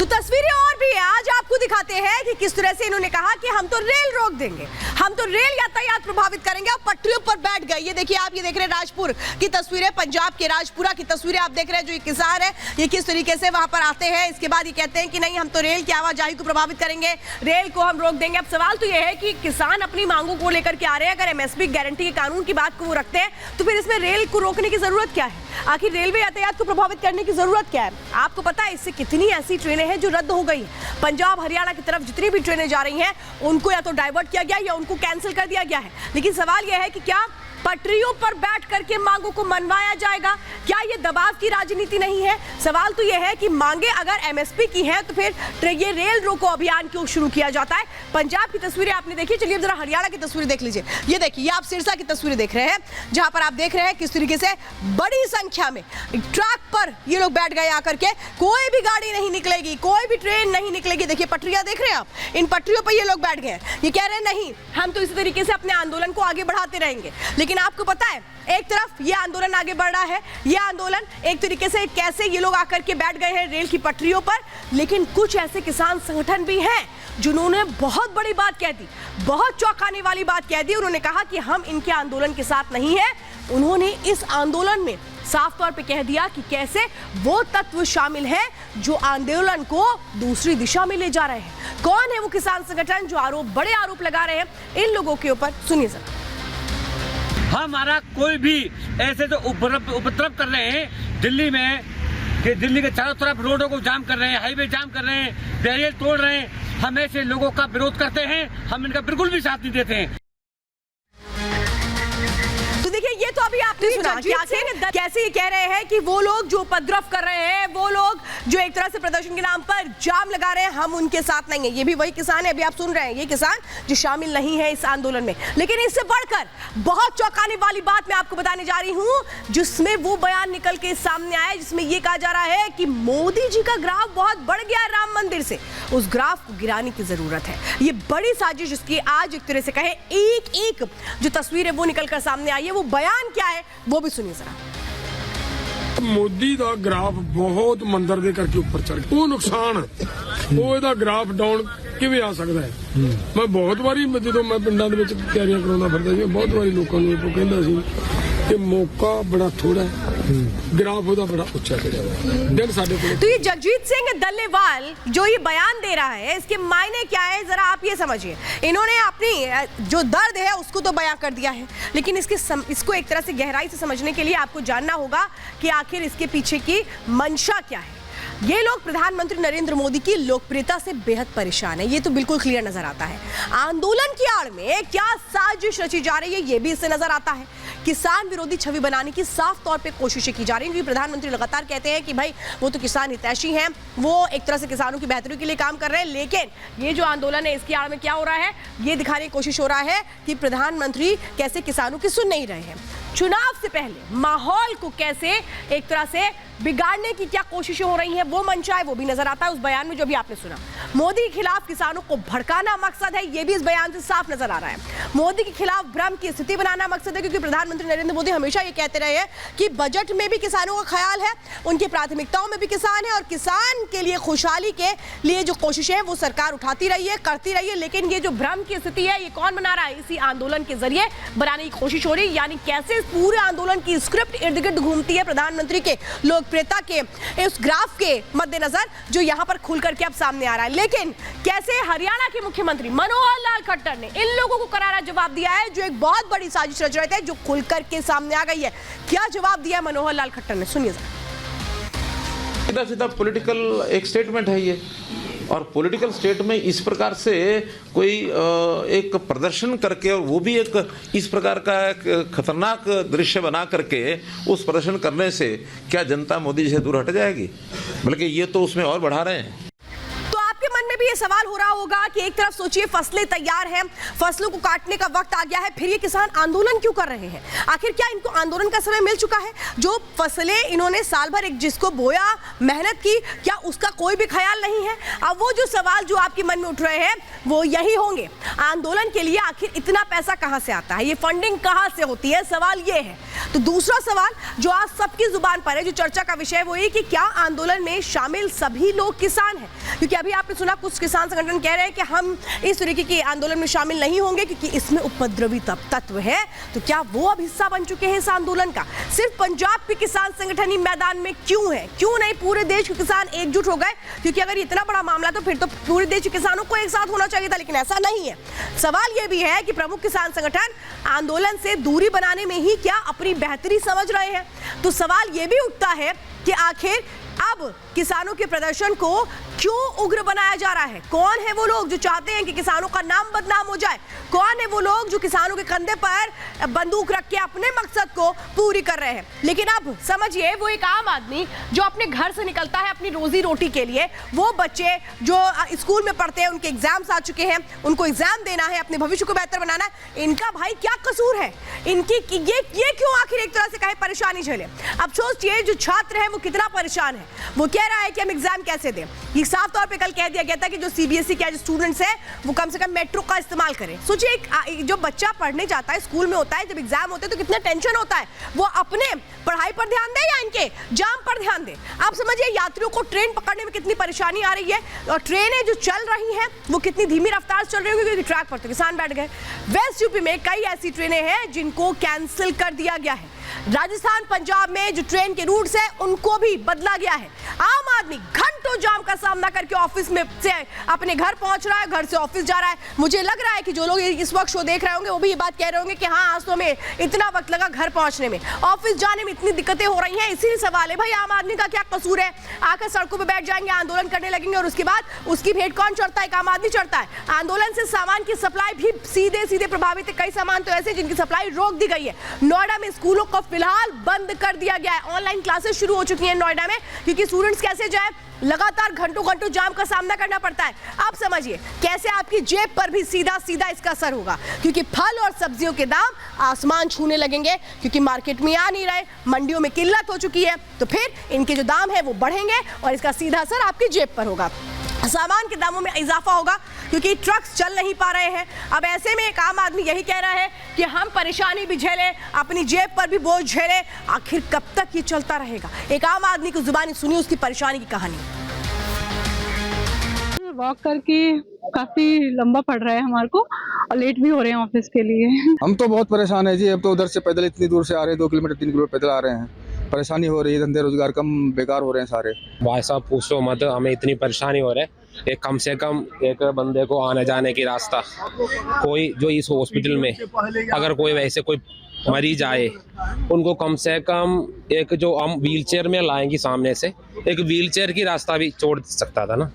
तो तस्वीरें और भी है, आज आपको दिखाते हैं कि किस तरह से इन्होंने कहा कि हम तो रेल रोक देंगे, हम तो रेल यातायात प्रभावित करेंगे और पटरियों पर बैठ गए। ये देखिए, आप ये देख रहे हैं राजपुर की तस्वीरें, पंजाब के राजपुरा की तस्वीरें आप देख रहे हैं। जो ये किसान है ये किस तरीके से वहां पर आते हैं, इसके बाद ये कहते हैं कि नहीं हम तो रेल की आवाजाही को प्रभावित करेंगे, रेल को हम रोक देंगे। अब सवाल तो ये है कि किसान अपनी मांगों को लेकर के आ रहे हैं, अगर एमएसपी गारंटी के कानून की बात को वो रखते हैं तो फिर इसमें रेल को रोकने की जरूरत क्या है? आखिर रेलवे यातायात को प्रभावित करने की जरूरत क्या है? आपको पता है इससे कितनी ऐसी ट्रेनें हैं जो रद्द हो गई। पंजाब हरियाणा की तरफ जितनी भी ट्रेनें जा रही हैं उनको या तो डाइवर्ट किया गया या उनको कैंसिल कर दिया गया है। लेकिन सवाल यह है कि क्या पटरियों पर बैठ करके मांगों को मनवाया जाएगा? क्या ये दबाव की राजनीति नहीं है? सवाल तो यह है कि मांगे अगर एमएसपी की हैं तो फिर ये रेल रोको अभियान क्यों शुरू किया जाता है? पंजाब की तस्वीरें आपने देखी, चलिए जरा हरियाणा की तस्वीरें देख लीजिए। ये देखिए, आप सिरसा की तस्वीरें देख रहे हैं जहां पर आप देख रहे हैं किस तरीके से बड़ी संख्या में ट्रैक पर ये लोग बैठ गए आकर के। कोई भी गाड़ी नहीं निकलेगी, कोई भी ट्रेन नहीं निकलेगी। देखिए पटरियां देख रहे हैं आप, इन पटरियों पर ये लोग बैठ गए। ये कह रहे हैं नहीं हम तो इसी तरीके से अपने आंदोलन को आगे बढ़ाते रहेंगे। लेकिन आपको पता है एक तरफ ये आंदोलन आगे बढ़ रहा है, ये आंदोलन एक तरीके से कैसे ये लोग आकर के बैठ गए हैं रेल की पटरियों पर। लेकिन कुछ ऐसे किसान संगठन भी हैं जिन्होंने बहुत बड़ी बात कह दी, बहुत चौंकाने वाली बात कह दी। उन्होंने कहा कि हम इनके आंदोलन के साथ नहीं हैं। उन्होंने इस आंदोलन में साफ तौर पे कह दिया कि कैसे वो तत्व शामिल हैं जो आंदोलन को दूसरी दिशा में ले जा रहे हैं। कौन है वो किसान संगठन जो बड़े आरोप लगा रहे हैं इन लोगों के ऊपर? सुनिए जरा। हमारा कोई भी ऐसे जो उपद्रव कर रहे हैं दिल्ली में, कि दिल्ली के चारों तरफ रोडों को जाम कर रहे हैं, हाईवे जाम कर रहे हैं, बैरियर तोड़ रहे हैं, हम ऐसे लोगों का विरोध करते हैं, हम इनका बिल्कुल भी साथ नहीं देते हैं। देखिए ये तो अभी आपने सुना कैसे ये कह रहे हैं कि वो लोग जो उपद्रव कर रहे हैं, वो लोग जो एक तरह से प्रदर्शन के नाम पर जाम लगा रहे हैं, हम उनके साथ नहीं है। ये भी वही किसान है, अभी आप सुन रहे हैं, ये किसान जो शामिल नहीं है इस आंदोलन में। लेकिन इससे बढ़कर बहुत चौंकाने वाली बात मैं आपको बताने जा रही हूं, जिसमें वो बयान निकल के सामने आया जिसमें ये कहा जा रहा है कि मोदी जी का ग्राफ बहुत बढ़ गया है राम मंदिर से, उस ग्राफ को गिराने की जरूरत है। ये बड़ी साजिश इसकी आज एक तरह से कहे एक एक जो तस्वीर है वो निकलकर सामने आई है। वो बयान क्या है वो भी सुनिए जरा। मोदी ਦਾ ਗ੍ਰਾਫ ਬਹੁਤ ਮੰਦਰ ਦੇ ਕਰਕੇ ਉੱਪਰ ਚੜ ਗਿਆ, ਉਹ ਨੁਕਸਾਨ ਉਹ ਇਹਦਾ ਗ੍ਰਾਫ ਡਾਊਨ ਕਿਵੇਂ ਆ ਸਕਦਾ ਹੈ? ਮੈਂ ਬਹੁਤ ਵਾਰੀ ਜਦੋਂ ਮੈਂ ਪਿੰਡਾਂ ਦੇ ਵਿੱਚ ਤਿਆਰੀਆਂ ਕਰਾਉਂਦਾ ਫਿਰਦਾ ਸੀ, ਬਹੁਤ ਵਾਰੀ ਲੋਕਾਂ ਨੂੰ ਇਹ ਕਹਿੰਦਾ ਸੀ कि मौका बड़ा थोड़ा है, ग्राफ होता बड़ा ऊंचा चढ़ा हुआ दिन साढ़े। तो ये जगजीत सिंह दल्लेवाल जो ये बयान दे रहा है इसके मायने क्या है जरा आप ये समझिए। इन्होंने अपनी जो दर्द है उसको तो बयां कर दिया है, लेकिन इसको एक तरह से गहराई से समझने के लिए आपको जानना होगा कि आखिर इसके पीछे की मंशा क्या है। ये लोग प्रधानमंत्री नरेंद्र मोदी की लोकप्रियता से बेहद परेशान है, ये तो बिल्कुल क्लियर नजर आता है। आंदोलन की आड़ में क्या साजिश रची जा रही है ये भी इससे नजर आता है। किसान विरोधी छवि बनाने की साफ तौर पे कोशिशें की जा रही हैं, क्योंकि प्रधानमंत्री लगातार कहते हैं कि भाई वो तो किसान हितैषी हैं, वो एक तरह से किसानों की बेहतरी के लिए काम कर रहे हैं। लेकिन ये जो आंदोलन है इसकी आड़ में क्या हो रहा है ये दिखाने की कोशिश हो रहा है कि प्रधानमंत्री कैसे किसानों की सुन नहीं रहे हैं। चुनाव से पहले माहौल को कैसे एक तरह से बिगाड़ने की क्या कोशिशें हो रही हैं वो मंशा है, वो भी नजर आता है उस बयान में जो भी आपने सुना। मोदी के खिलाफ किसानों को भड़काना मकसद है, ये भी इस बयान से साफ नजर आ रहा है। मोदी के खिलाफ भ्रम की स्थिति बनाना मकसद है, क्योंकि प्रधानमंत्री नरेंद्र मोदी हमेशा ये कहते रहे हैं कि बजट में भी किसानों का ख्याल है, उनकी प्राथमिकताओं में भी किसान है और किसान के लिए खुशहाली के लिए जो कोशिशें हैं वो सरकार उठाती रही है, करती रही है। लेकिन ये जो भ्रम की स्थिति है ये कौन बना रहा है? इसी आंदोलन के जरिए बनाने की कोशिश हो रही है। यानी कैसे पूरे आंदोलन की स्क्रिप्ट इर्द गिर्द घूमती है प्रधानमंत्री के लोकप्रियता के इस ग्राफ के मद्देनजर जो यहां पर खुल करके अब सामने आ रहा है। लेकिन कैसे हरियाणा के मुख्यमंत्री मनोहर लाल खट्टर ने इन लोगों को करारा जवाब दिया है जो एक बहुत बड़ी साजिश रच रहे थे, जो खुल करके सामने आ गई है। क्या जवाब दिया है मनोहर लाल खट्टर ने? सुनिए जरा। सीधा सीधा पॉलिटिकल एक स्टेटमेंट है ये, और पॉलिटिकल स्टेट में इस प्रकार से कोई एक प्रदर्शन करके और वो भी एक इस प्रकार का खतरनाक दृश्य बना करके उस प्रदर्शन करने से क्या जनता मोदी जी से दूर हट जाएगी? बल्कि ये तो उसमें और बढ़ा रहे हैं। तो आपके मन में भी भी ये सवाल हो रहा होगा कि एक तरफ सोचिए फसलें तैयार हैं, फसलों को काटने का वक्त आ गया है, फिर ये किसान आंदोलन क्यों कर रहे हैं? आखिर क्या इनको आंदोलन का समय मिल चुका है? जो फसलें इन्होंने साल भर एक जिसको बोया, मेहनत की, क्या उसका कोई भी ख्याल नहीं है? अब वो जो सवाल जो आपके मन में उठ रहे हैं वो यही होंगे, आंदोलन के लिए आखिर इतना पैसा कहां से आता है, ये फंडिंग कहां से होती है, सवाल ये है। तो दूसरा सवाल जो आज सबकी जुबान पर है, जो चर्चा का विषय, वो ये कि क्या आंदोलन में शामिल सभी लोग किसान हैं? क्योंकि अभी आपने सुना कुछ किसान संगठन कह रहे हैं कि हम इस तरीके के आंदोलन में शामिल नहीं होंगे क्योंकि इसमें उपद्रवी तत्व है। तो क्या वो अब हिस्सा बन चुके हैं इस आंदोलन का? सिर्फ पंजाब के किसान संगठन ही मैदान में क्यों है? क्यों नहीं पूरे देश के किसान एकजुट हो गए? क्योंकि अगर इतना बड़ा मामला तो फिर तो पूरे देश के किसानों को एक साथ होना चाहिए था, लेकिन ऐसा नहीं है। सवाल यह भी है कि प्रमुख किसान संगठन आंदोलन से दूरी बनाने में ही क्या अपनी बेहतरी समझ रहे हैं? तो सवाल यह भी उठता है कि आखिर अब किसानों के प्रदर्शन को क्यों उग्र बनाया जा रहा है? कौन है वो लोग जो चाहते हैं कि किसानों का नाम बदनाम हो जाए? कौन है वो लोग जो किसानों के कंधे पर बंदूक रख के अपने मकसद को पूरी कर रहे हैं? लेकिन अब समझिए वो एक आम आदमी जो अपने घर से निकलता है अपनी रोजी रोटी के लिए, वो बच्चे जो स्कूल में पढ़ते हैं, उनके एग्जाम्स आ चुके हैं, उनको एग्जाम देना है, अपने भविष्य को बेहतर बनाना है, इनका भाई क्या कसूर है? इनकी ये क्यों आखिर एक तरह से कहे परेशानी झेले? अब सोचिए जो छात्र है वो कितना परेशान है। वो कह रहा है कि हम एग्जाम कैसे दें। ये साफ तौर पे कल कह दिया गया था कि जो सीबीएसई के जो स्टूडेंट्स हैं वो कम से कम मेट्रो का इस्तेमाल करें। सोचिए जो बच्चा पढ़ने जाता है, स्कूल में होता है, जब एग्जाम होते हैं तो कितना टेंशन होता है। वो अपने पढ़ाई पर ध्यान दे या इनके जाम पर ध्यान दे? आप समझिए यात्रियों को ट्रेन पकड़ने में कितनी परेशानी आ रही है, और ट्रेनें जो चल रही हैं वो कितनी धीमी रफ्तार चल रही होंगी क्योंकि ट्रैक पर तो किसान बैठ गए। वेस्ट यूपी में कई ऐसी ट्रेनें हैं जिनको कैंसिल कर दिया गया है। राजस्थान, पंजाब में जो ट्रेन के रूट्स है उनको भी बदला गया है। आम आदमी घंटों जाम का सामना करके ऑफिस में से अपने घर पहुंच रहा है, घर से ऑफिस जा रहा है। मुझे लग रहा है कि जो लोग इस वक्त शो देख रहे होंगे वो भी ये बात कह रहे होंगे कि हाँ, आज तो हमें इतना वक्त लगा घर पहुंचने में, ऑफिस जाने में इतनी दिक्कतें हो रही हैं। इसीलिए सवाल है भाई, आम आदमी का क्या कसूर है? आकर सड़कों पर बैठ जाएंगे, आंदोलन करने लगेंगे और उसके बाद उसकी भेंट कौन चढ़ता है? एक आम आदमी चढ़ता है। आंदोलन से सामान की सप्लाई भी सीधे सीधे प्रभावित है। कई सामान तो ऐसे जिनकी सप्लाई रोक दी गई है। नोएडा में स्कूलों को फिलहाल बंद कर दिया गया है। ऑनलाइन क्लासेस शुरू हो चुकी हैं नोएडा में, क्योंकि स्टूडेंट्स कैसे जाए, लगातार घंटों घंटों जाम का सामना करना पड़ता है। आप समझिए कैसे आपकी जेब पर भी सीधा सीधा इसका असर होगा, क्योंकि फल और सब्जियों के दाम आसमान छूने लगेंगे, क्योंकि मार्केट में आ नहीं रहे, मंडियों में किल्लत हो चुकी है, तो फिर इनके जो दाम है वो बढ़ेंगे और इसका सीधा असर आपकी जेब पर होगा। सामान के दामों में इजाफा होगा क्योंकि ट्रक्स चल नहीं पा रहे हैं। अब ऐसे में एक आम आदमी यही कह रहा है कि हम परेशानी भी झेले, अपनी जेब पर भी बोझ झेले। आखिर कब तक ये चलता रहेगा? एक आम आदमी की जुबानी सुनी उसकी परेशानी की कहानी। वॉक करके काफी लंबा पड़ रहा है हमारे को और लेट भी हो रहे हैं ऑफिस के लिए। हम तो बहुत परेशान है जी। अब तो उधर से पैदल इतनी दूर से आ रहे हैं, 2 किलोमीटर 3 किलोमीटर पैदल आ रहे हैं। परेशानी हो रही है, धंधे रोजगार कम बेकार हो रहे हैं सारे। भाई साहब पूछो मत, हमें इतनी परेशानी हो रही है। एक कम से कम एक बंदे को आने जाने की रास्ता, कोई जो इस हॉस्पिटल में अगर कोई वैसे कोई मरीज आए, उनको कम से कम एक जो हम व्हील चेयर में लाएंगे सामने से, एक व्हील चेयर की रास्ता भी छोड़ सकता था ना।